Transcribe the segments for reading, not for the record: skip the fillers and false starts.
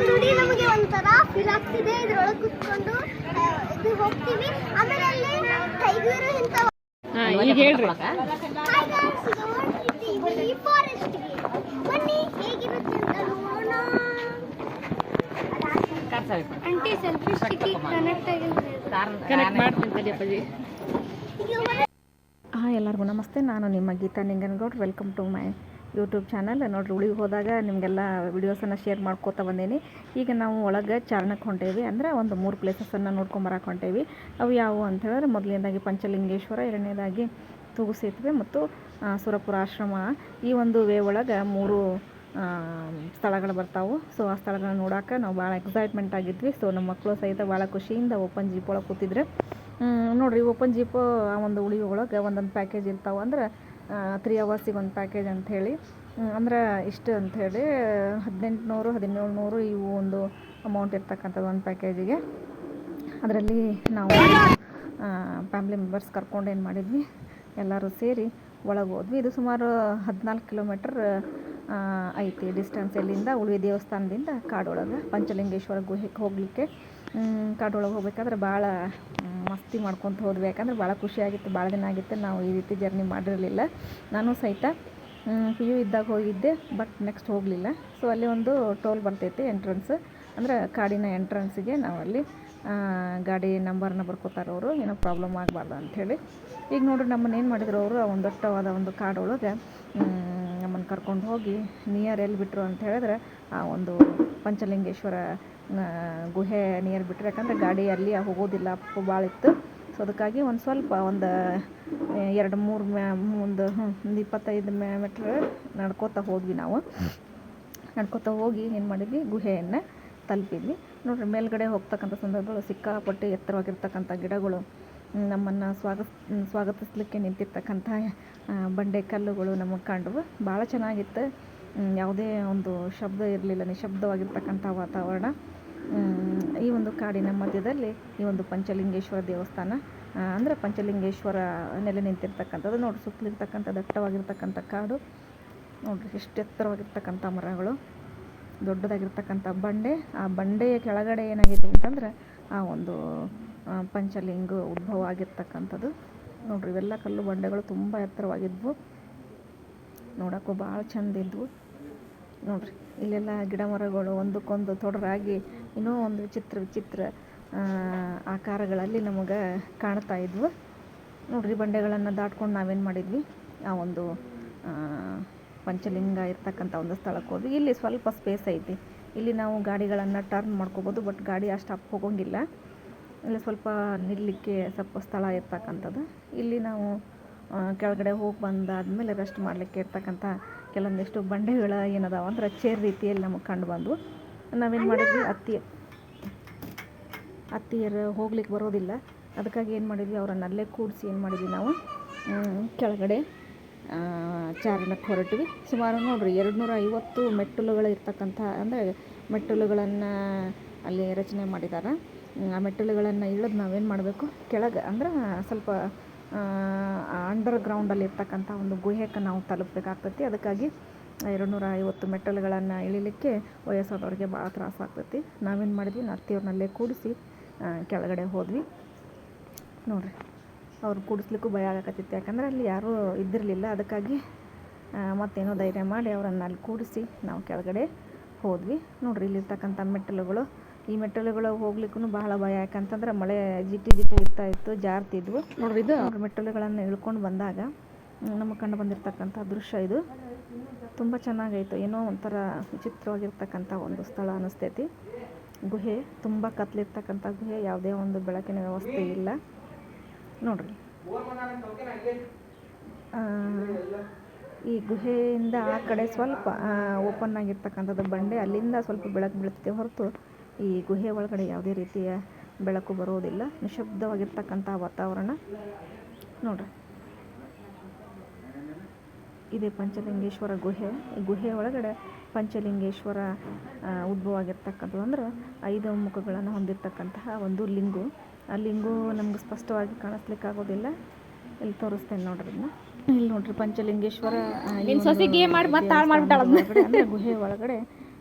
ನೋಡಿ ನಮಗೆ ಒಂಥರ ಫೀಲ್ ಆಗ್ತಿದೆ. ಇದ್ರೊಳಗೆ ಕುತ್ಕೊಂಡು ಇದು ಹೋಗ್ತೀವಿ. ಆಮೇಲೆ ಅಲ್ಲಿ ಟೈಗರ್ ಇಂತ ಈಗ ಹೇಳ್ರಿ ಈ ಫಾರೆಸ್ಟ್ ಬನ್ನಿ ಹೇಗಿರುತ್ತೆ ಅಂತ ನೋಡೋಣ. ಆಂಟಿ ಸೆಲ್ಫಿ ಸ್ಟಿಕ್ ಕನೆಕ್ಟ್ ಮಾಡ್ತೀನಿ ತಡಿಯಪ್ಪಾಜಿ. ಎಲ್ಲರಿಗೂ ನಮಸ್ತೆ. ನಾನು ನಿಮ್ಮ Geeta Ninganagoud. Welcome to my YouTube channel. ನೋಡ್ರಿ, ಉಳಿಗೆ ಹೋದಾಗ ನಿಮಗೆಲ್ಲ ವಿಡಿಯೋಸನ್ನು ಶೇರ್ ಮಾಡ್ಕೋತಾ ಬಂದೀನಿ. ಈಗ ನಾವು ಒಳಗೆ ಚಾರಣಕ್ಕೆ ಹೊಂಟೇವಿ. ಅಂದರೆ ಒಂದು 3 ಪ್ಲೇಸಸನ್ನು ನೋಡ್ಕೊಂಬರಕ್ಕೆ ಹೊಂಟೇವಿ. ಅವು ಯಾವುವು ಅಂತ ಹೇಳಿದ್ರೆ, ಮೊದಲನೇದಾಗಿ ಪಂಚಲಿಂಗೇಶ್ವರ, ಎರಡನೇದಾಗಿ ತೂಗು ಸೇತುವೆ ಮತ್ತು ಸುರಪುರ ಆಶ್ರಮ. ಈ ಒಂದು ವೇ ಒಳಗೆ 3 ಸ್ಥಳಗಳು ಬರ್ತಾವೆ. ಸೊ ಆ ಸ್ಥಳಗಳನ್ನ ನೋಡೋಕೆ ನಾವು ಭಾಳ ಎಕ್ಸೈಟ್ಮೆಂಟ್ ಆಗಿದ್ವಿ. ಸೊ ನಮ್ಮ ಮಕ್ಕಳು ಸಹಿತ ಭಾಳ ಖುಷಿಯಿಂದ ಓಪನ್ ಜೀಪ್ ಒಳಗೆ ಕೂತಿದ್ರೆ. ನೋಡಿರಿ, ಓಪನ್ ಜೀಪು ಆ ಒಂದು ಉಳಿಗೆ ಒಳಗೆ ಒಂದೊಂದು ಪ್ಯಾಕೇಜ್ ಇರ್ತಾವೆ. ಅಂದ್ರೆ 3 ಅವರ್ಸಿಗೆ ಒಂದು ಪ್ಯಾಕೇಜ್ ಅಂಥೇಳಿ, ಅಂದ್ರೆ ಇಷ್ಟು ಅಂಥೇಳಿ 1800 1700 ಇವು ಒಂದು ಅಮೌಂಟ್ ಇರ್ತಕ್ಕಂಥದ್ದು ಒಂದು ಪ್ಯಾಕೇಜಿಗೆ. ಅದರಲ್ಲಿ ನಾವು ಫ್ಯಾಮ್ಲಿ ಮೆಂಬರ್ಸ್ ಕರ್ಕೊಂಡು ಏನು ಮಾಡಿದ್ವಿ, ಎಲ್ಲರೂ ಸೇರಿ ಒಳಗೆ ಹೋದ್ವಿ. ಇದು ಸುಮಾರು 14 ಕಿಲೋಮೀಟ್ರ್ ಐತಿ ಡಿಸ್ಟೆನ್ಸ್. ಎಲ್ಲಿಂದ ಉಳಿವಿ ದೇವಸ್ಥಾನದಿಂದ ಕಾಡೊಳಗೆ ಪಂಚಲಿಂಗೇಶ್ವರ ಗುಹೆಗೆ ಹೋಗಲಿಕ್ಕೆ. ಕಾಡೊಳಗೆ ಹೋಗ್ಬೇಕಾದ್ರೆ ಭಾಳ ಮಸ್ತಿ ಮಾಡ್ಕೊತ ಹೋದ್ವಿ. ಯಾಕಂದ್ರೆ ಭಾಳ ಖುಷಿಯಾಗಿತ್ತು. ಭಾಳ ದಿನ ಆಗಿತ್ತು ನಾವು ಈ ರೀತಿ ಜರ್ನಿ ಮಾಡಿರಲಿಲ್ಲ. ನಾನು ಸಹಿತ PU ಇದ್ದಾಗ ಹೋಗಿದ್ದೆ, ಬಟ್ ನೆಕ್ಸ್ಟ್ ಹೋಗಲಿಲ್ಲ. ಸೊ ಅಲ್ಲಿ ಒಂದು ಟೋಲ್ ಬರ್ತೈತಿ, ಎಂಟ್ರೆನ್ಸ್. ಅಂದರೆ ಕಾಡಿನ ಎಂಟ್ರೆನ್ಸಿಗೆ ನಾವು ಅಲ್ಲಿ ಗಾಡಿ ನಂಬರ್ನ ಬರ್ಕೋತಾರೆ ಅವರು, ಏನೋ ಪ್ರಾಬ್ಲಮ್ ಆಗಬಾರ್ದು ಅಂಥೇಳಿ. ಈಗ ನೋಡ್ರಿ, ನಮ್ಮನ್ನು ಏನು ಮಾಡಿದ್ರು ಅವರು, ಒಂದು ದಟ್ಟವಾದ ಒಂದು ಕಾಡೊಳಗೆ ನಮ್ಮನ್ನು ಕರ್ಕೊಂಡು ಹೋಗಿ ನಿಯರ್ ಎಲ್ಲಿ ಬಿಟ್ಟರು ಅಂತ ಹೇಳಿದ್ರೆ, ಆ ಒಂದು ಪಂಚಲಿಂಗೇಶ್ವರ ಗುಹೆ ನಿಯರ್ ಬಿಟ್ಟರು. ಯಾಕಂದರೆ ಗಾಡಿ ಅಲ್ಲಿ ಹೋಗೋದಿಲ್ಲ, ಅಪ್ಪು ಭಾಳ ಇತ್ತು. ಸೊ ಅದಕ್ಕಾಗಿ ಒಂದು ಸ್ವಲ್ಪ ಒಂದು 2-3 ಒಂದು 25 ಮೀಟ್ರ್ ನಡ್ಕೋತಾ ಹೋದ್ವಿ. ನಾವು ನಡ್ಕೋತಾ ಹೋಗಿ ಏನು ಮಾಡಿದ್ವಿ, ಗುಹೆಯನ್ನು ತಲುಪಿದ್ವಿ. ನೋಡ್ರಿ, ಮೇಲ್ಗಡೆ ಹೋಗ್ತಕ್ಕಂಥ ಸಂದರ್ಭಗಳು ಸಿಕ್ಕಾಪಟ್ಟೆ ಎತ್ತರವಾಗಿರ್ತಕ್ಕಂಥ ಗಿಡಗಳು, ನಮ್ಮನ್ನು ಸ್ವಾಗತಿಸ್ಲಿಕ್ಕೆ ನಿಂತಿರ್ತಕ್ಕಂಥ ಬಂಡೆ ಕಲ್ಲುಗಳು ನಮಗೆ ಕಂಡವು. ಭಾಳ ಚೆನ್ನಾಗಿತ್ತು. ಯಾವುದೇ ಒಂದು ಶಬ್ದ ಇರಲಿಲ್ಲ, ನಿಶಬ್ದವಾಗಿರ್ತಕ್ಕಂಥ ವಾತಾವರಣ. ಈ ಒಂದು ಕಾಡಿನ ಮಧ್ಯದಲ್ಲಿ ಈ ಒಂದು ಪಂಚಲಿಂಗೇಶ್ವರ ದೇವಸ್ಥಾನ, ಅಂದರೆ ಪಂಚಲಿಂಗೇಶ್ವರ ನೆಲೆ ನಿಂತಿರ್ತಕ್ಕಂಥದ್ದು. ನೋಡಿ, ಸುತ್ತಲಿರ್ತಕ್ಕಂಥ ದಟ್ಟವಾಗಿರ್ತಕ್ಕಂಥ ಕಾಡು. ನೋಡಿರಿ, ಎಷ್ಟು ಎತ್ತರವಾಗಿರ್ತಕ್ಕಂಥ ಮರಗಳು, ದೊಡ್ಡದಾಗಿರ್ತಕ್ಕಂಥ ಬಂಡೆ. ಆ ಬಂಡೆಯ ಕೆಳಗಡೆ ಏನಾಗಿದೆ ಅಂತಂದ್ರೆ ಆ ಒಂದು ಪಂಚಲಿಂಗ ಉದ್ಭವ ಆಗಿರ್ತಕ್ಕಂಥದ್ದು. ನೋಡಿರಿ, ಇವೆಲ್ಲ ಕಲ್ಲು ಬಂಡೆಗಳು ತುಂಬ ಎತ್ತರವಾಗಿದ್ವು, ನೋಡೋಕ್ಕೂ ಭಾಳ ಚೆಂದ ಇದ್ವು. ನೋಡಿರಿ, ಇಲ್ಲೆಲ್ಲ ಗಿಡ ಮರಗಳು ಒಂದಕ್ಕೊಂದು ತೊಡರಾಗಿ ಇನ್ನೂ ಒಂದು ವಿಚಿತ್ರ ಆಕಾರಗಳಲ್ಲಿ ನಮಗೆ ಕಾಣ್ತಾ ಇದ್ವು. ನೋಡಿರಿ, ಬಂಡೆಗಳನ್ನು ದಾಟ್ಕೊಂಡು ನಾವೇನು ಮಾಡಿದ್ವಿ, ಆ ಒಂದು ಪಂಚಲಿಂಗ ಇರ್ತಕ್ಕಂಥ ಒಂದು ಸ್ಥಳಕ್ಕೆ ಹೋದ್ವಿ. ಇಲ್ಲಿ ಸ್ವಲ್ಪ ಸ್ಪೇಸ್ ಐತಿ, ಇಲ್ಲಿ ನಾವು ಗಾಡಿಗಳನ್ನು ಟರ್ನ್ ಮಾಡ್ಕೋಬೋದು. ಬಟ್ ಗಾಡಿ ಅಷ್ಟು ಅಪ್ ಹೋಗೋಂಗಿಲ್ಲ. ಇಲ್ಲಿ ಸ್ವಲ್ಪ ನಿಲ್ಲಲಿಕ್ಕೆ ಸ್ವಲ್ಪ ಸ್ಥಳ ಇರ್ತಕ್ಕಂಥದ್ದು. ಇಲ್ಲಿ ನಾವು ಕೆಳಗಡೆ ಹೋಗಿ ಬಂದಾದಮೇಲೆ ರೆಸ್ಟ್ ಮಾಡಲಿಕ್ಕೆ ಇರ್ತಕ್ಕಂಥ ಕೆಲವೊಂದಿಷ್ಟು ಬಂಡೆಗಳ ಏನದಾವ ಅಂದ್ರೆ ಚೇರ್ ರೀತಿಯಲ್ಲಿ ನಮಗೆ ಕಂಡು ಬಂದವು. ನಾವೇನು ಮಾಡಿದ್ವಿ, ಅತ್ತಿಯರು ಹೋಗ್ಲಿಕ್ಕೆ ಬರೋದಿಲ್ಲ. ಅದಕ್ಕಾಗಿ ಏನು ಮಾಡಿದ್ವಿ, ಅವರನ್ನು ಅಲ್ಲೇ ಕೂಡಿಸಿ ಏನು ಮಾಡಿದ್ವಿ, ನಾವು ಕೆಳಗಡೆ ಚಾರಣಕ್ಕೆ ಹೊರಟ್ವಿ. ಸುಮಾರು ನೋಡಿರಿ 250 ಮೆಟ್ಟಿಲುಗಳು ಇರ್ತಕ್ಕಂಥ, ಅಂದರೆ ಮೆಟ್ಟಿಲುಗಳನ್ನು ಅಲ್ಲಿ ರಚನೆ ಮಾಡಿದ್ದಾರೆ. ಆ ಮೆಟ್ಟಿಲುಗಳನ್ನು ಇಳಿದು ನಾವೇನು ಮಾಡಬೇಕು, ಕೆಳಗೆ ಅಂದ್ರೆ ಸ್ವಲ್ಪ ಅಂಡರ್ ಗ್ರೌಂಡಲ್ಲಿ ಇರ್ತಕ್ಕಂಥ ಒಂದು ಗುಹೆಗೆ ನಾವು ತಲುಪಬೇಕಾಗ್ತೈತಿ. ಅದಕ್ಕಾಗಿ 250 ಮೆಟ್ಟಿಲುಗಳನ್ನು ಇಳಿಲಿಕ್ಕೆ ವಯಸ್ಸಾದವ್ರಿಗೆ ಭಾಳ ತ್ರಾಸ ಆಗ್ತೈತಿ. ನಾವೇನು ಮಾಡಿದ್ವಿ, ಅತ್ತಿಯವ್ರನ್ನಲ್ಲೇ ಕೂಡಿಸಿ ಕೆಳಗಡೆ ಹೋದ್ವಿ. ನೋಡಿರಿ, ಅವ್ರು ಕೂಡಿಸ್ಲಿಕ್ಕೂ ಭಯ ಆಗಕತ್ತಿತ್ತು. ಯಾಕಂದರೆ ಅಲ್ಲಿ ಯಾರೂ ಇದ್ದಿರಲಿಲ್ಲ. ಅದಕ್ಕಾಗಿ ಮತ್ತೇನೋ ಧೈರ್ಯ ಮಾಡಿ ಅವರನ್ನು ಅಲ್ಲಿ ಕೂಡಿಸಿ ನಾವು ಕೆಳಗಡೆ ಹೋದ್ವಿ. ನೋಡಿರಿ, ಇಲ್ಲಿರ್ತಕ್ಕಂಥ ಮೆಟ್ಟಿಲುಗಳು, ಈ ಮೆಟ್ಟಿಲುಗಳು ಹೋಗ್ಲಿಕ್ಕೂ ಬಹಳ ಭಯ. ಯಾಕಂತಂದ್ರೆ ಮಳೆ ಜಿಟಿ ಇರ್ತಾ ಇತ್ತು, ಜಾರ್ತಿದ್ವು. ನೋಡ್ರಿ, ಇದು ಮೆಟ್ಟಿಲುಗಳನ್ನು ಇಳ್ಕೊಂಡು ಬಂದಾಗ ನಮಗೆ ಕಂಡು ಬಂದಿರತಕ್ಕಂಥ ದೃಶ್ಯ ಇದು. ತುಂಬ ಚೆನ್ನಾಗೈತು. ಏನೋ ಒಂಥರ ವಿಚಿತ್ರವಾಗಿರ್ತಕ್ಕಂಥ ಒಂದು ಸ್ಥಳ ಅನ್ನಿಸ್ತೈತಿ. ಗುಹೆ ತುಂಬ ಕತ್ಲಿರ್ತಕ್ಕಂಥ ಗುಹೆ, ಯಾವುದೇ ಒಂದು ಬೆಳಕಿನ ವ್ಯವಸ್ಥೆ ಇಲ್ಲ. ನೋಡ್ರಿ, ಈ ಗುಹೆಯಿಂದ ಆ ಕಡೆ ಸ್ವಲ್ಪ ಓಪನ್ ಆಗಿರ್ತಕ್ಕಂಥದ್ದು ಬಂಡೆ, ಅಲ್ಲಿಂದ ಸ್ವಲ್ಪ ಬೆಳಕು ಬೀಳ್ತೈತೆ ಹೊರತು ಈ ಗುಹೆ ಒಳಗಡೆ ಯಾವುದೇ ರೀತಿಯ ಬೆಳಕು ಬರೋದಿಲ್ಲ. ನಿಶಬ್ದವಾಗಿರ್ತಕ್ಕಂಥ ವಾತಾವರಣ. ನೋಡ್ರಿ, ಇದೇ ಪಂಚಲಿಂಗೇಶ್ವರ ಗುಹೆ. ಈ ಗುಹೆ ಒಳಗಡೆ ಪಂಚಲಿಂಗೇಶ್ವರ ಉದ್ಭವ ಆಗಿರ್ತಕ್ಕಂಥದ್ದು. ಅಂದ್ರೆ 5 ಮುಖಗಳನ್ನು ಹೊಂದಿರತಕ್ಕಂತಹ ಒಂದು ಲಿಂಗು. ಆ ಲಿಂಗು ನಮ್ಗೆ ಸ್ಪಷ್ಟವಾಗಿ ಕಾಣಿಸ್ಲಿಕ್ಕಾಗೋದಿಲ್ಲ. ಇಲ್ಲಿ ತೋರಿಸ್ತೇನೆ ನೋಡ್ರಿ. ಇಲ್ಲಿ ನೋಡ್ರಿ, ಪಂಚಲಿಂಗೇಶ್ವರ ಅಂದರೆ ಗುಹೆ ಒಳಗಡೆ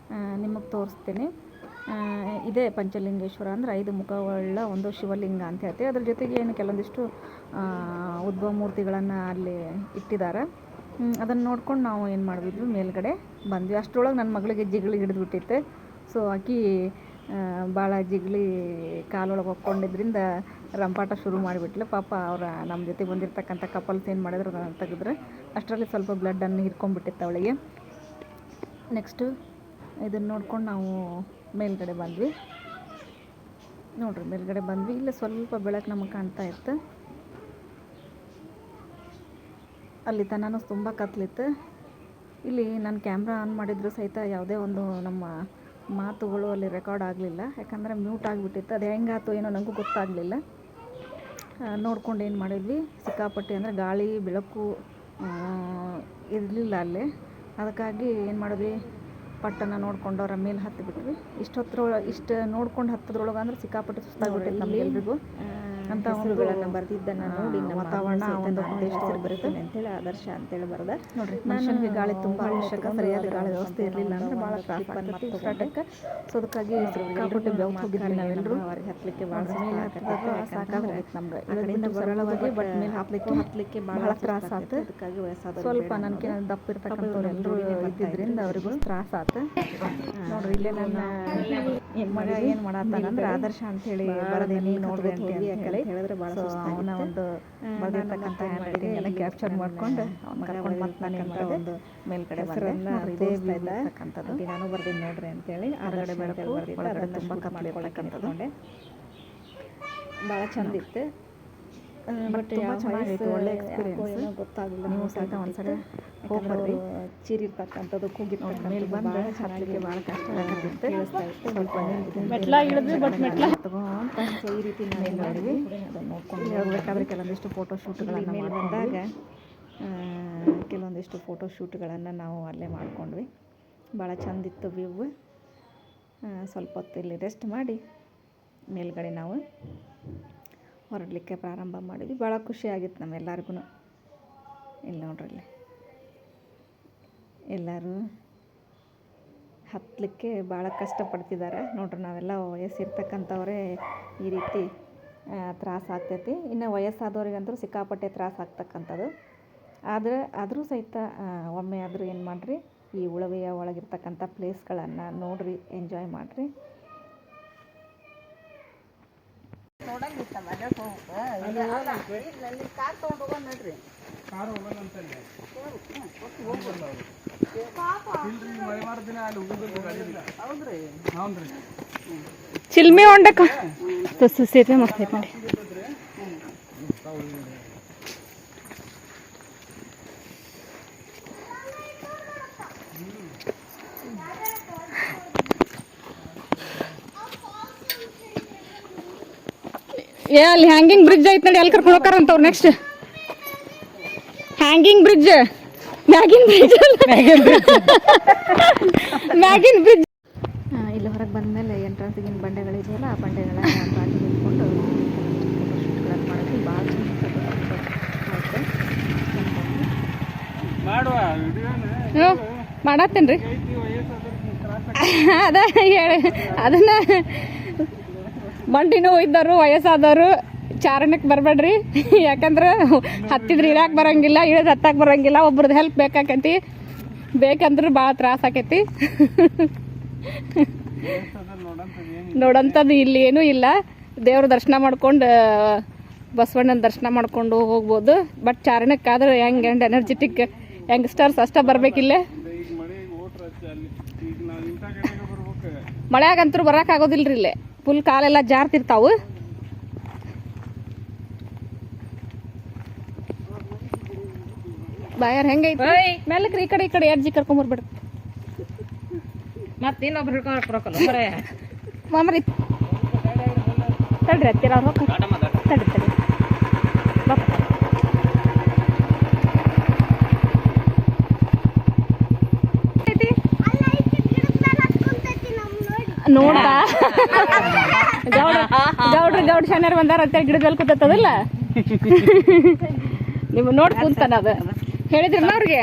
ನಿಮಗೆ ತೋರಿಸ್ತೇನೆ. ಇದೇ ಪಂಚಲಿಂಗೇಶ್ವರ ಅಂದರೆ 5 ಮುಖವುಳ್ಳ ಒಂದು ಶಿವಲಿಂಗ ಅಂತ ಹೇಳ್ತೀವಿ. ಅದ್ರ ಜೊತೆಗೆ ಏನು ಕೆಲವೊಂದಿಷ್ಟು ಉದ್ಭವ ಮೂರ್ತಿಗಳನ್ನು ಅಲ್ಲಿ ಇಟ್ಟಿದ್ದಾರೆ. ಅದನ್ನು ನೋಡ್ಕೊಂಡು ನಾವು ಏನು ಮಾಡಿದ್ವಿ, ಮೇಲ್ಗಡೆ ಬಂದ್ವಿ. ಅಷ್ಟರೊಳಗೆ ನನ್ನ ಮಗಳಿಗೆ ಜಿಗಳಿ ಹಿಡಿದ್ಬಿಟ್ಟಿತ್ತು. ಸೊ ಆಕಿ ಭಾಳ ಜಿಗಳಿ ಕಾಲೊಳಗೆ ಹೊಕ್ಕೊಂಡಿದ್ರಿಂದ ರಂಪಾಟ ಶುರು ಮಾಡಿಬಿಟ್ಲು. ಪಾಪ ಅವರ ನಮ್ಮ ಜೊತೆ ಬಂದಿರತಕ್ಕಂಥ ಕಪಲ್ಸ್ ಏನು ಮಾಡಿದ್ರು ಅದನ್ನು ತೆಗೆದ್ರೆ ಅಷ್ಟರಲ್ಲಿ ಸ್ವಲ್ಪ ಬ್ಲಡ್ಡನ್ನು ಹಿಡ್ಕೊಂಡ್ಬಿಟ್ಟಿತ್ತು ಅವಳಿಗೆ. ನೆಕ್ಸ್ಟು ಇದನ್ನು ನೋಡ್ಕೊಂಡು ನಾವು ಮೇಲ್ಗಡೆ ಬಂದ್ವಿ. ನೋಡ್ರಿ ಮೇಲ್ಗಡೆ ಬಂದ್ವಿ. ಇಲ್ಲೇ ಸ್ವಲ್ಪ ಬೆಳಕು ನಮಗೆ ಕಾಣ್ತಾ ಇತ್ತು. ಅಲ್ಲಿ ತನೂ ತುಂಬ ಕತ್ಲಿತ್ತು. ಇಲ್ಲಿ ನಾನು ಕ್ಯಾಮ್ರಾ ಆನ್ ಮಾಡಿದ್ರು ಸಹಿತ ಯಾವುದೇ ಒಂದು ನಮ್ಮ ಮಾತುಗಳು ಅಲ್ಲಿ ರೆಕಾರ್ಡ್ ಆಗಲಿಲ್ಲ. ಯಾಕಂದರೆ ಮ್ಯೂಟ್ ಆಗಿಬಿಟ್ಟಿತ್ತು. ಅದು ಹೆಂಗಾಯ್ತು ಏನೋ ನನಗೂ ಗೊತ್ತಾಗಲಿಲ್ಲ. ನೋಡ್ಕೊಂಡು ಏನು ಮಾಡಿದ್ವಿ, ಸಿಕ್ಕಾಪಟ್ಟೆ ಅಂದರೆ ಗಾಳಿ ಬೆಳಕು ಇರಲಿಲ್ಲ ಅಲ್ಲೇ. ಅದಕ್ಕಾಗಿ ಏನು ಮಾಡಿದ್ವಿ, ಪಟ್ಟನ್ನು ನೋಡ್ಕೊಂಡು ಅವರ ಮೇಲೆ ಹತ್ತಿಬಿಟ್ವಿ. ಇಷ್ಟು ನೋಡ್ಕೊಂಡು ಹತ್ತದ್ರೊಳಗೆ ಅಂದ್ರೆ ಸಿಕ್ಕಾಪಟ್ಟೆ ಸುಸ್ತಾಗ್ಬಿಟ್ಟಿತ್ತು ನಮ್ಗೆ ಎಲ್ರಿಗೂ. ಅಂತ ಹೆಸರುಗಳನ್ನು ಬರೆದಿದ್ದನ್ನು ನೋಡಿ ವಾತಾವರಣ ಒಂದು ಹೆಸರು ಬರೀತಾನೆ ಅಂತೇಳಿ ಆದರ್ಶ ಅಂತೇಳಿ ಬರೆದ. ನೋಡ್ರಿ ಮನುಷ್ಯನಿಗೆ ಗಾಳಿ ತುಂಬ ಅವಶ್ಯಕ. ಸರಿಯಾದ ಗಾಳಿ ವ್ಯವಸ್ಥೆ ಇರಲಿಲ್ಲ ಅಂದರೆ ಭಾಳ ತ್ರಾಸ ಆಗ್ತೈತಿ ಉಸಿರಾಟಕ್ಕೆ. ಸೊ ಅದಕ್ಕಾಗಿ ಸಿಕ್ಕಾಪಟ್ಟೆ ಬೆವ್ತು ಹೋಗಿದ್ವಿ ನಾವೆಲ್ಲರೂ. ಅವ್ರಿಗೆ ಹತ್ತಲಿಕ್ಕೆ ಭಾಳ ಸಾಕಾಗೋಗಿತ್ತು ನಮ್ಗೆ. ಇದರಿಂದ ಸರಳವಾಗಿ ಬಟ್ ಮೇಲೆ ಹತ್ತಲಿಕ್ಕೆ ಭಾಳ ತ್ರಾಸ ಆಯ್ತು. ಅದಕ್ಕಾಗಿ ವಯಸ್ಸಾದ ಸ್ವಲ್ಪ ನನಗೆ ದಪ್ಪ ಇರ್ತಕ್ಕಂಥವ್ರು ಎಲ್ಲರೂ ಇದ್ದಿದ್ದರಿಂದ ಅವ್ರಿಗೂ ತ್ರಾಸ ಆಯ್ತು. ನೋಡ್ರಿ ಇಲ್ಲೇ ನನ್ನ ಮಗ ಏನು ಮಾಡತ್ತಾನಂದ್ರೆ ಆದರ್ಶ ಅಂಥೇಳಿ ಬರೋದೇನಿ ನೋಡ್ರಿ ಅಂತ ಹೇಳಿದ್ರೆ ಭಾಳ ಅವನ ಒಂದು ಬರೆದಿರ್ತಕ್ಕಂಥ ಹ್ಯಾಂಡ್ ಎಲ್ಲ ಕ್ಯಾಪ್ಚರ್ ಮಾಡ್ಕೊಂಡು ಅವ್ನು ಕರ್ಕೊಂಡು ಮತ್ತೆ ನಾನು ಏನು ಮಾಡಿದೆ, ಒಂದು ಮೇಲ್ಗಡೆ ಬರ್ತಕ್ಕಂಥದ್ದು ನಾನು ಬರ್ತೀನಿ ನೋಡ್ರಿ ಅಂತೇಳಿ. ಹೊರಗಡೆ ಬೆಳಕು ಒಳಗಡೆ ತುಂಬ ಕಪ್ಪಲಿರ್ತಕ್ಕಂಥದ್ದು ಭಾಳ ಚಂದ ಇತ್ತು. ಬಟ್ ತುಂಬ ಚೆನ್ನಾಗಿತ್ತು, ಒಳ್ಳೆ ಎಕ್ಸ್ಪೀರಿಯನ್ಸ್. ಗೊತ್ತಾಗಲಿಲ್ಲ, ನೀವು ಸಹಿತ ಒಂದ್ಸಲ ಹೋಗ್ಬರ್ರಿ. ಚೀರಿರ್ತಕ್ಕಂಥದ್ದು ಕೂಗಿರ್ತಕ್ಕಂಥ ಮೇಲೆ ಬಂದರೆ ಹತ್ತಲಿಕ್ಕೆ ಭಾಳ ಕಷ್ಟ ಆಗುತ್ತೆ. ಸ್ವಲ್ಪ ತಗೊಂತ ಈ ರೀತಿ ನಾವು ಮಾಡಿದ್ವಿ. ಅದನ್ನು ನೋಡ್ಕೊಂಡು ಹೋಗ್ಬೇಕಾದ್ರೆ ಕೆಲವೊಂದಿಷ್ಟು ಫೋಟೋಶೂಟ್ಗಳನ್ನು ಬಂದಾಗ ಕೆಲವೊಂದಿಷ್ಟು ಫೋಟೋಶೂಟ್ಗಳನ್ನು ನಾವು ಅಲ್ಲೇ ಮಾಡ್ಕೊಂಡ್ವಿ. ಭಾಳ ಚಂದಿತ್ತು ವ್ಯೂ. ಸ್ವಲ್ಪ ಹೊತ್ತು ಇಲ್ಲಿ ರೆಸ್ಟ್ ಮಾಡಿ ಮೇಲ್ಗಡೆ ನಾವು ಹೊರಡಲಿಕ್ಕೆ ಪ್ರಾರಂಭ ಮಾಡಿದ್ವಿ. ಭಾಳ ಖುಷಿಯಾಗಿತ್ತು ನಮ್ಮೆಲ್ಲರಿಗೂ. ಇಲ್ಲಿ ನೋಡ್ರಿ, ಎಲ್ಲರೂ ಹತ್ತಲಿಕ್ಕೆ ಭಾಳ ಕಷ್ಟಪಡ್ತಿದ್ದಾರೆ ನೋಡ್ರಿ. ನಾವೆಲ್ಲ ವಯಸ್ಸಿರ್ತಕ್ಕಂಥವರೇ ಈ ರೀತಿ ತ್ರಾಸ ಆಗ್ತೈತಿ. ಇನ್ನು ವಯಸ್ಸಾದವ್ರಿಗಂತೂ ಸಿಕ್ಕಾಪಟ್ಟೆ ತ್ರಾಸ ಆಗ್ತಕ್ಕಂಥದ್ದು. ಆದರೂ ಸಹಿತ ಒಮ್ಮೆ ಆದರೂ ಏನು ಮಾಡಿರಿ, ಈ ಉಳವೆಯ ಒಳಗಿರ್ತಕ್ಕಂಥ ಪ್ಲೇಸ್ಗಳನ್ನು ನೋಡ್ರಿ, ಎಂಜಾಯ್ ಮಾಡಿರಿ. ಚಿಲ್ಮೆ ಹೊಂಡಕ್ಕ ಸೇತುವೆ ಮಸ್ತ್ ಐತೆ ನೋಡಿ. ಅಲ್ಲಿ ಹ್ಯಾಂಗಿಂಗ್ ಬ್ರಿಡ್ಜ್ ಐತೆ ನೋಡಿ, ಅಲ್ಲಿ ಕರ್ಕೊಂಡು ಹೋಗ್ತಾರಂತವ್ರು. ನೆಕ್ಸ್ಟ್ ಹ್ಯಾಂಗಿಂಗ್ ಬ್ರಿಡ್ಜ್, ಮ್ಯಾಗಿನ್ ಬ್ರಿಡ್ಜ್ ಇಲ್ಲಿ ಹೊರಗೆ ಬಂದಮೇಲೆ ಎಂಟ್ರೆನ್ಸಿಗಿನ ಬಂಡೆಗಳಿದೆಯಲ್ಲ, ಆ ಬಂಡೆಗಳನ್ನು ಬಾಗಿ ನಿಂತ್ಕೊಂಡು ಫೋಟೋಶೂಟ್ಗಳನ್ನು ಮಾಡಿದ್ವಿ. ಭಾಳ ಮಾಡತ್ತೇನ್ರಿ ಅದ ಹೇಳಿ. ಅದನ್ನ ಮಂಡಿ ನೋವು ಇದ್ದವರು, ವಯಸ್ಸಾದವರು ಚಾರಣಕ್ಕೆ ಬರಬೇಡ್ರಿ. ಯಾಕಂದ್ರೆ ಹತ್ತಿದ್ರೆ ಇಳಕ್ಕೆ ಬರೋಂಗಿಲ್ಲ, ಇಳಿದು ಹತ್ತಕ್ಕೆ ಬರೋಂಗಿಲ್ಲ. ಒಬ್ರದ್ದು ಹೆಲ್ಪ್ ಬೇಕಾಕೈತಿ. ಬೇಕಂದ್ರೆ ಭಾಳ ತ್ರಾಸ ಆಕೈತಿ. ನೋಡೋಂಥದ್ದು ಇಲ್ಲಿ ಏನೂ ಇಲ್ಲ. ದೇವ್ರ ದರ್ಶನ ಮಾಡ್ಕೊಂಡು ಬಸವಣ್ಣನ ದರ್ಶನ ಮಾಡ್ಕೊಂಡು ಹೋಗ್ಬೋದು. ಬಟ್ ಚಾರಣಕ್ಕಾದ್ರೆ ಹೆಂಗೆ ಎನರ್ಜೆಟಿಕ್ ಯಂಗ್ಸ್ಟರ್ಸ್ ಅಷ್ಟೇ ಬರಬೇಕಿಲ್ಲ. ಮಳೆಯಾಗಂತೂ ಬರೋಕ್ಕಾಗೋದಿಲ್ರಿ. ಇಲ್ಲೇ ಫುಲ್ ಕಾಲೆಲ್ಲ ಜಾರ್ತಿರ್ತಾವು. ಬಾಯಾರ ಹೆಂಗೈತಿ ಮೆಲ್ಲಕ್ರಿ, ಈ ಕಡೆ ಅರ್ಜಿ ಕರ್ಕೊಂಬರ್ಬೇಡ. ಮತ್ತೆ ಇನ್ನೊಬ್ರು ಹಿಡ್ಕೊಂಡ್ರೆ ಮಾಮರಿ ತಡ್ರಿ ಹತ್ತಿರ ತಡ್ರಿ ತಡ್ರಿ. ನೋಡ್ತಾ ಗೌಡ್ರ ಶನಿಯರ್ ಬಂದಾರ ಅಂತೇಳಿ ಗಿಡದ ಮೇಲೆ ಕೂತದಲ್ಲ, ನೀವು ನೋಡಿ ಕುಂತಾನ. ಅದು ಹೇಳಿದ್ರಲ್ಲ ಅವ್ರಿಗೆ.